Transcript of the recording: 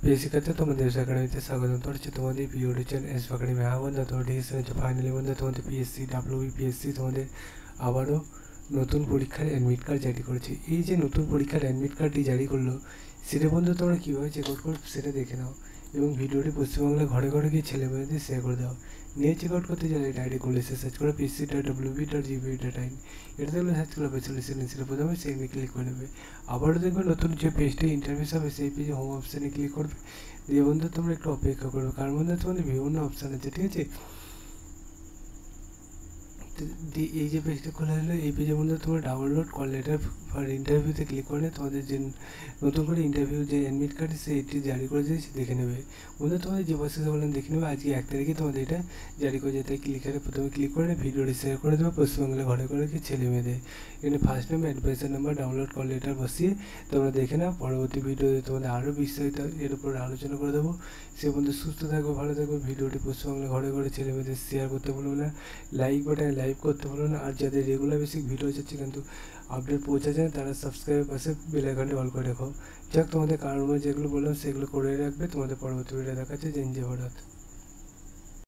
प्रिय शिक्षार्थी তোমাদের এস একাডেমিতে স্বাগতম। তো হচ্ছে তোমাদের প্রিয় টিচার এস একাডেমি। হ্যাঁ বন্ধুরা, তোমার ডিসিশন হচ্ছে ফাইনালি বন্ধুরা তোমাদের পিএসসি ডাব্লিউবিপিএসসি তোমাদের আবারও নতুন পরীক্ষার অ্যাডমিট কার্ড জারি করেছে। এই যে নতুন পরীক্ষার অ্যাডমিট কার্ডটি জারি করলো, সেটা বন্ধু তোমরা কীভাবে চেক আউট করবে সেটা দেখে নাও, এবং ভিডিওটি পশ্চিমবাংলায় ঘরে ঘরে গিয়ে ছেলেমেয়েদের শেয়ার করে দাও। নিয়ে চেক আউট করতে গেলে ডাইরেক্ট গুগলে সার্চ করো pc.wb.gb.in। এটা দেখলে সার্চ করলে সেটা প্রথমে সেখানে ক্লিক করে নেবে। আবারও দেখবে নতুন যে পেজটা ইন্টারফেস হবে সেই পেজে হোম অপশানে ক্লিক করবে। দিয়ে বন্ধু তোমরা একটু অপেক্ষা করবে, কারণ বন্ধু তোমাদের বিভিন্ন অপশান আছে, ঠিক আছে। এই যে পেজটা খোলা হলো, এই পেজের মধ্যে তোমরা ডাউনলোড কল লেটার ফর ইন্টারভিউতে ক্লিক করলে তোমাদের যে নতুন করে ইন্টারভিউ যে অ্যাডমিট কার্ড সেইটি জারি করে দিয়েছে দেখে নেবে। বন্ধু তোমাদের যে প্রসেসে বললাম দেখে নেবে, আজকে 1 তারিখে তোমাদের এটা জারি করে যেতে ক্লিকারে প্রথমে ক্লিক করে ভিডিওটি শেয়ার করে দেবে পশ্চিমবাংলা ঘরে ঘরে গিয়ে ছেলে মেয়েদের। এখানে first name adviser number download call letter বসিয়ে তোমরা দেখে নাও। পরবর্তী ভিডিওতে তোমাদের আরও বিস্তারিত এর উপর আলোচনা করে দেবো। সে বন্ধু সুস্থ থাকবে, ভালো থাকবে। ভিডিওটি পশ্চিমবাংলা ঘরে ঘরে ছেলে মেয়েদের শেয়ার করতে বলবো না, লাইক বাটনে লাইক করতে বলবো না। আর যাদের রেগুলার বেসিক ভিডিও যাচ্ছে কিন্তু আপডেট পৌঁছে যায়, তারা সাবস্ক্রাইবের পাশে বেল আইকনটি অল করে রাখো। যাক, তোমাদের কারণ যেগুলো বললাম সেগুলো করে রাখবে। তোমাদের পরবর্তী ভিডিও দেখাচ্ছে। জয় হিন্দ, জয় ভারত।